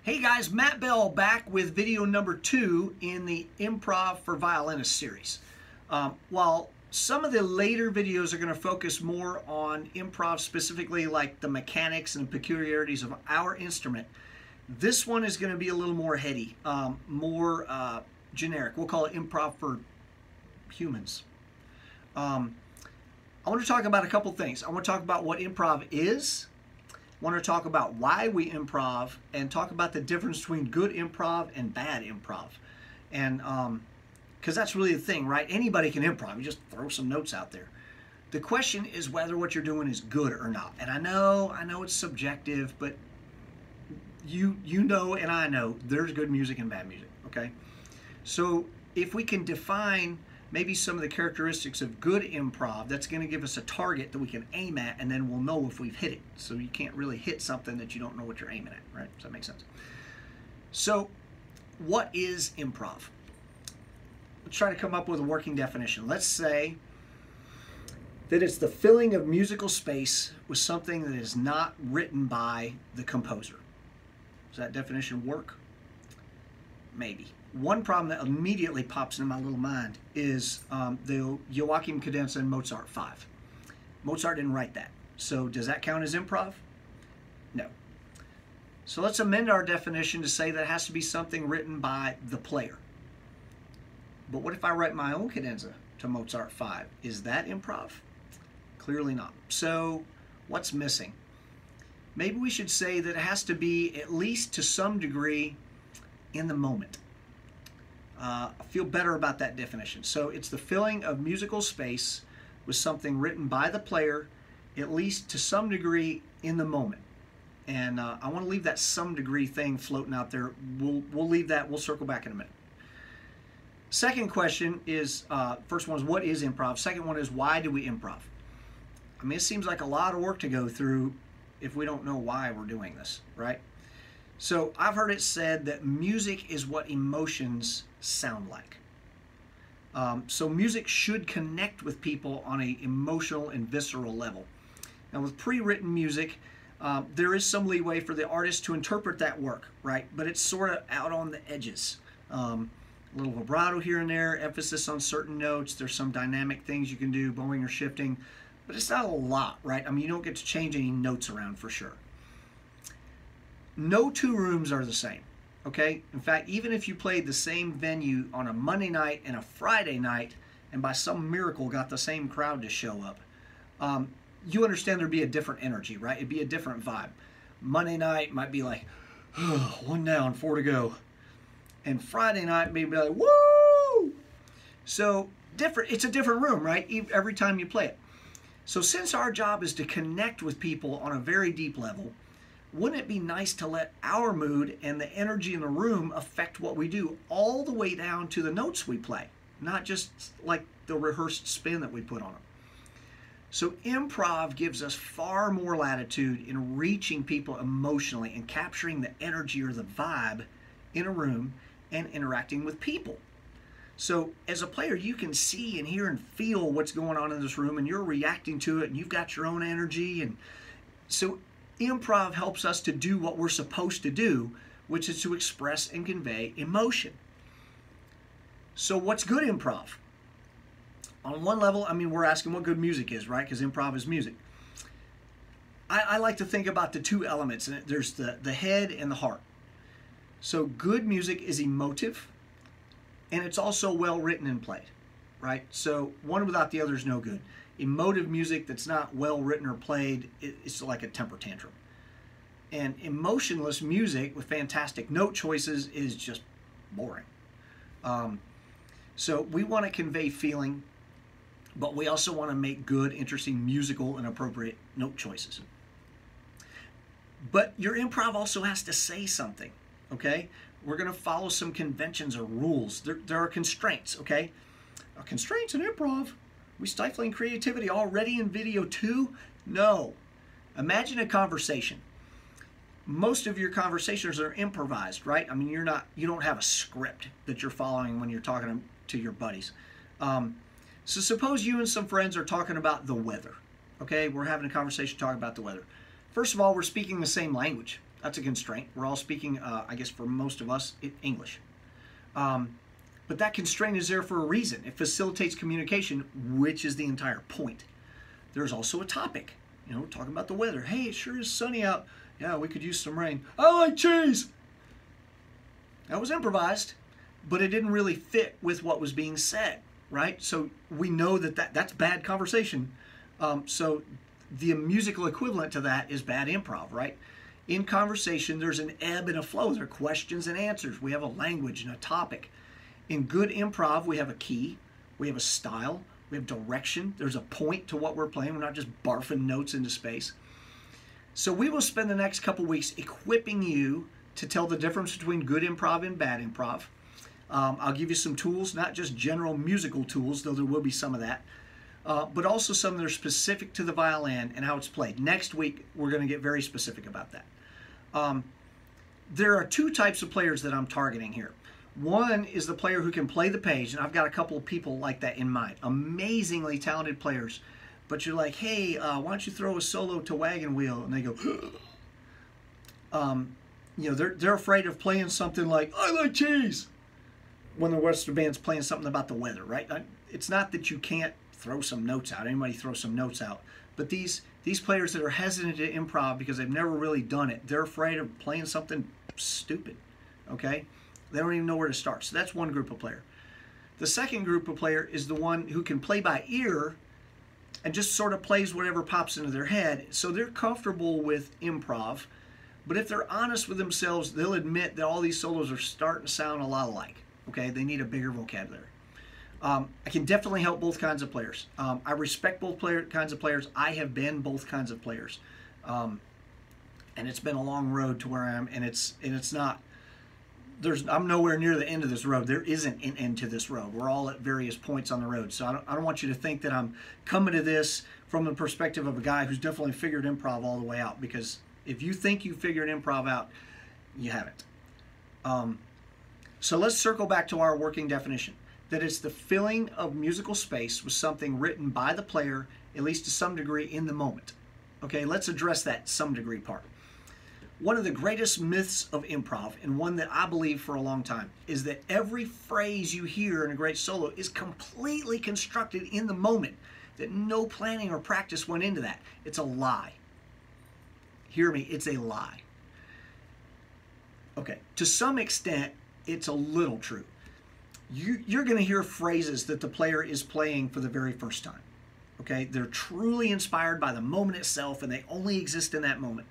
Hey guys, Matt Bell back with video number 2 in the Improv for Violinists series. While some of the later videos are going to focus more on improv, specifically like the mechanics and peculiarities of our instrument, this one is going to be a little more heady, more generic. We'll call it improv for humans. I want to talk about a couple things. I want to talk about what improv is. I want to talk about why we improv and talk about the difference between good improv and bad improv. And because that's really the thing, right? Anybody can improv. You just throw some notes out there. The question is whether what you're doing is good or not. And I know it's subjective, but you know and I know there's good music and bad music, okay? So if we can define maybe some of the characteristics of good improv, that's going to give us a target that we can aim at, and then we'll know if we've hit it. So you can't really hit something that you don't know what you're aiming at, right? Does that make sense? So what is improv? Let's try to come up with a working definition. Let's say that it's the filling of musical space with something that is not written by the composer. Does that definition work? Maybe. One problem that immediately pops into my little mind is the Joachim Cadenza in Mozart 5. Mozart didn't write that. So does that count as improv? No. So let's amend our definition to say that it has to be something written by the player. But what if I write my own cadenza to Mozart 5? Is that improv? Clearly not. So what's missing? Maybe we should say that it has to be, at least to some degree, in the moment. I feel better about that definition. So it's the filling of musical space with something written by the player, at least to some degree in the moment. And I want to leave that some degree thing floating out there. We'll leave that. We'll circle back in a minute. Second question is, first one is what is improv? Second one is why do we improv? I mean, it seems like a lot of work to go through if we don't know why we're doing this, right? So I've heard it said that music is what emotions sound like. So music should connect with people on an emotional and visceral level. Now with pre-written music, there is some leeway for the artist to interpret that work, right? But it's sort of out on the edges. A little vibrato here and there, emphasis on certain notes. There's some dynamic things you can do, bowing or shifting, but it's not a lot, right? I mean, you don't get to change any notes around for sure. No two rooms are the same, okay? In fact, even if you played the same venue on a Monday night and a Friday night, and by some miracle got the same crowd to show up, you understand there'd be a different energy, right? It'd be a different vibe. Monday night might be like, oh, 1 down, 4 to go. And Friday night maybe like, woo! So different. It's a different room, right? Every time you play it. So since our job is to connect with people on a very deep level, wouldn't it be nice to let our mood and the energy in the room affect what we do all the way down to the notes we play, not just like the rehearsed spin that we put on them? So improv gives us far more latitude in reaching people emotionally and capturing the energy or the vibe in a room and interacting with people. So as a player, you can see and hear and feel what's going on in this room, and you're reacting to it, and you've got your own energy. And so improv helps us to do what we're supposed to do, which is to express and convey emotion. So what's good improv? On one level, I mean, we're asking what good music is, right? Because improv is music. I like to think about the two elements, and there's the head and the heart. So good music is emotive, and it's also well written and played, right? So one without the other is no good. Emotive music that's not well written or played, it's like a temper tantrum. And emotionless music with fantastic note choices is just boring. So we want to convey feeling, but we also want to make good, interesting, musical, and appropriate note choices. But your improv also has to say something, okay? We're going to follow some conventions or rules. There are constraints, okay? Constraints in improv? We stifling creativity already in video 2? No. Imagine a conversation. Most of your conversations are improvised, right? I mean, you don't have a script that you're following when you're talking to your buddies. So suppose you and some friends are talking about the weather, okay? We're having a conversation talking about the weather. First of all, we're speaking the same language. That's a constraint. We're all speaking, I guess for most of us, English. But that constraint is there for a reason. It facilitates communication, which is the entire point. There's also a topic. You know, we're talking about the weather. Hey, it sure is sunny out. Yeah, we could use some rain. I like cheese. That was improvised, but it didn't really fit with what was being said, right? So we know that's bad conversation. So the musical equivalent to that is bad improv, right? In conversation, there's an ebb and a flow. There are questions and answers. We have a language and a topic. In good improv, we have a key, we have a style, we have direction. There's a point to what we're playing. We're not just barfing notes into space. So we will spend the next couple weeks equipping you to tell the difference between good improv and bad improv. I'll give you some tools, not just general musical tools, though there will be some of that, but also some that are specific to the violin and how it's played. Next week, we're going to get very specific about that. There are two types of players that I'm targeting here. One is the player who can play the page, and I've got a couple of people like that in mind. Amazingly talented players, but you're like, hey, why don't you throw a solo to Wagon Wheel? And they go, you know, they're afraid of playing something like, I like cheese, when the Western band's playing something about the weather, right? It's not that you can't throw some notes out. Anybody throw some notes out. But these players that are hesitant to improv because they've never really done it, they're afraid of playing something stupid, okay? They don't even know where to start. So that's one group of player. The second group of player is the one who can play by ear and just sort of plays whatever pops into their head. So they're comfortable with improv, but if they're honest with themselves, they'll admit that all these solos are starting to sound a lot alike. Okay, they need a bigger vocabulary. I can definitely help both kinds of players. I respect both kinds of players. I have been both kinds of players, and it's been a long road to where I am. And it's not. I'm nowhere near the end of this road. There isn't an end to this road. We're all at various points on the road. So I don't want you to think that I'm coming to this from the perspective of a guy who's definitely figured improv all the way out. Because if you think you figured improv out, you haven't. So let's circle back to our working definition. That it's the filling of musical space with something written by the player, at least to some degree, in the moment. Okay, let's address that some degree part. One of the greatest myths of improv, and one that I believe for a long time, is that every phrase you hear in a great solo is completely constructed in the moment, that no planning or practice went into that. It's a lie. Hear me, it's a lie. Okay, to some extent, it's a little true. You're going to hear phrases that the player is playing for the very first time. Okay, they're truly inspired by the moment itself, and they only exist in that moment.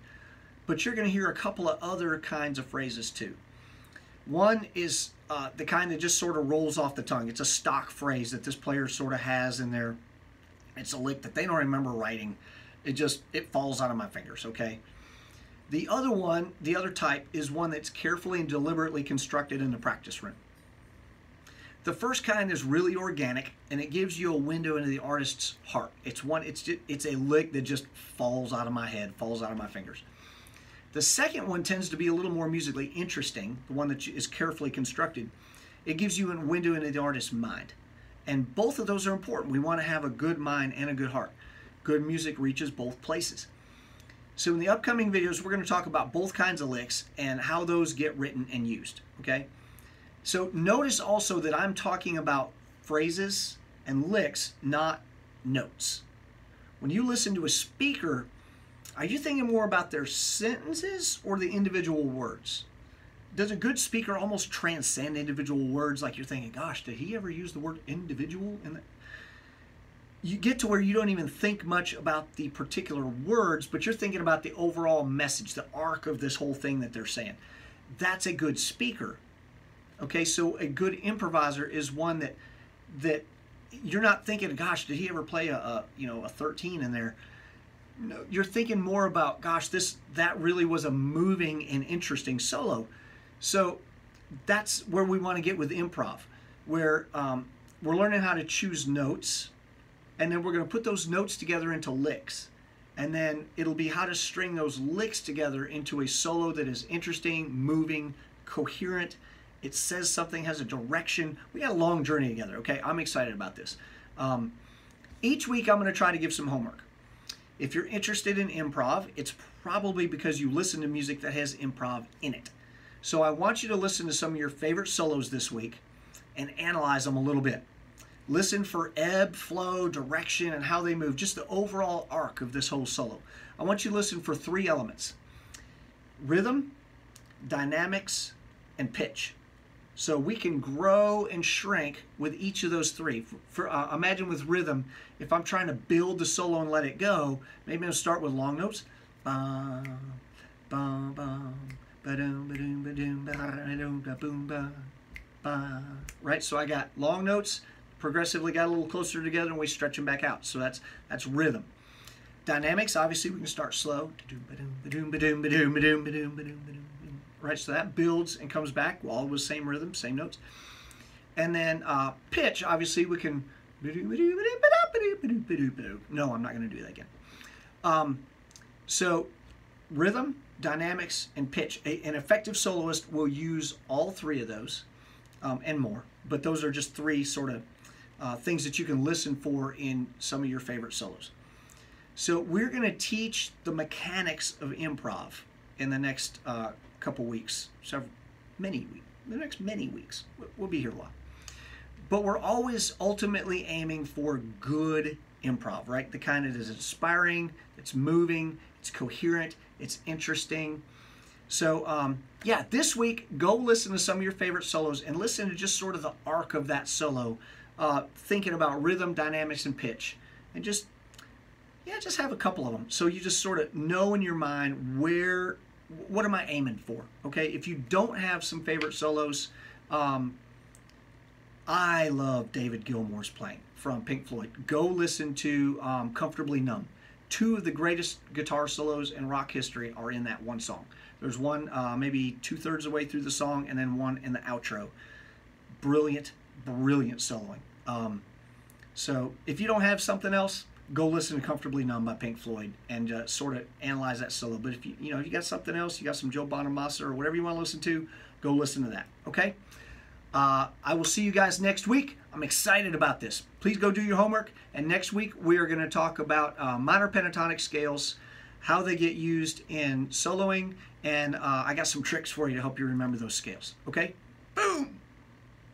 But you're going to hear a couple of other kinds of phrases too. One is the kind that just sort of rolls off the tongue. It's a stock phrase that this player sort of has in there. It's a lick that they don't remember writing. It falls out of my fingers, okay? The other one, the other type, is one that's carefully and deliberately constructed in the practice room. The first kind is really organic, and it gives you a window into the artist's heart. It's a lick that just falls out of my head, falls out of my fingers. The second one tends to be a little more musically interesting, the one that is carefully constructed. It gives you a window into the artist's mind. And both of those are important. We want to have a good mind and a good heart. Good music reaches both places. So in the upcoming videos, we're going to talk about both kinds of licks and how those get written and used, okay? So notice also that I'm talking about phrases and licks, not notes. When you listen to a speaker, are you thinking more about their sentences or the individual words? Does a good speaker almost transcend individual words? Like you're thinking, gosh, did he ever use the word individual in that? You get to where you don't even think much about the particular words, but you're thinking about the overall message, the arc of this whole thing that they're saying. That's a good speaker. Okay, so a good improviser is one that you're not thinking, gosh, did he ever play a 13 in there? No, you're thinking more about, gosh, that really was a moving and interesting solo. So that's where we want to get with improv, where we're learning how to choose notes, and then we're going to put those notes together into licks. And then it'll be how to string those licks together into a solo that is interesting, moving, coherent. It says something, has a direction. We got a long journey together, okay? I'm excited about this. Each week I'm going to try to give some homework. If you're interested in improv, it's probably because you listen to music that has improv in it. So I want you to listen to some of your favorite solos this week and analyze them a little bit. Listen for ebb, flow, direction, and how they move, just the overall arc of this whole solo. I want you to listen for 3 elements: rhythm, dynamics, and pitch. So we can grow and shrink with each of those 3. Imagine with rhythm, if I'm trying to build the solo and let it go, maybe I'll start with long notes. Right, so I got long notes, progressively got a little closer together, and we stretch them back out. So that's rhythm. Dynamics, obviously we can start slow. Right, so that builds and comes back, all with the same rhythm, same notes. And then pitch, obviously we can. No, I'm not going to do that again. So rhythm, dynamics, and pitch. An effective soloist will use all 3 of those and more, but those are just 3 sort of things that you can listen for in some of your favorite solos. So we're going to teach the mechanics of improv in the next couple weeks, the next many weeks. We'll be here a while. But we're always ultimately aiming for good improv, right? The kind that is inspiring, it's moving, it's coherent, it's interesting. So yeah, this week, go listen to some of your favorite solos and listen to just sort of the arc of that solo, thinking about rhythm, dynamics, and pitch. And just have a couple of them. So you just sort of know in your mind what am I aiming for, okay? If you don't have some favorite solos, I love David Gilmour's playing from Pink Floyd. Go listen to Comfortably Numb. 2 of the greatest guitar solos in rock history are in that one song. There's one maybe 2/3 of the way through the song, and then one in the outro. Brilliant, brilliant soloing. So if you don't have something else, go listen to Comfortably Numb by Pink Floyd and sort of analyze that solo. But if you got something else, you got some Joe Bonamassa or whatever you want to listen to, go listen to that, okay? I will see you guys next week. I'm excited about this. Please go do your homework. And next week, we are going to talk about minor pentatonic scales, how they get used in soloing, and I got some tricks for you to help you remember those scales, okay? Boom!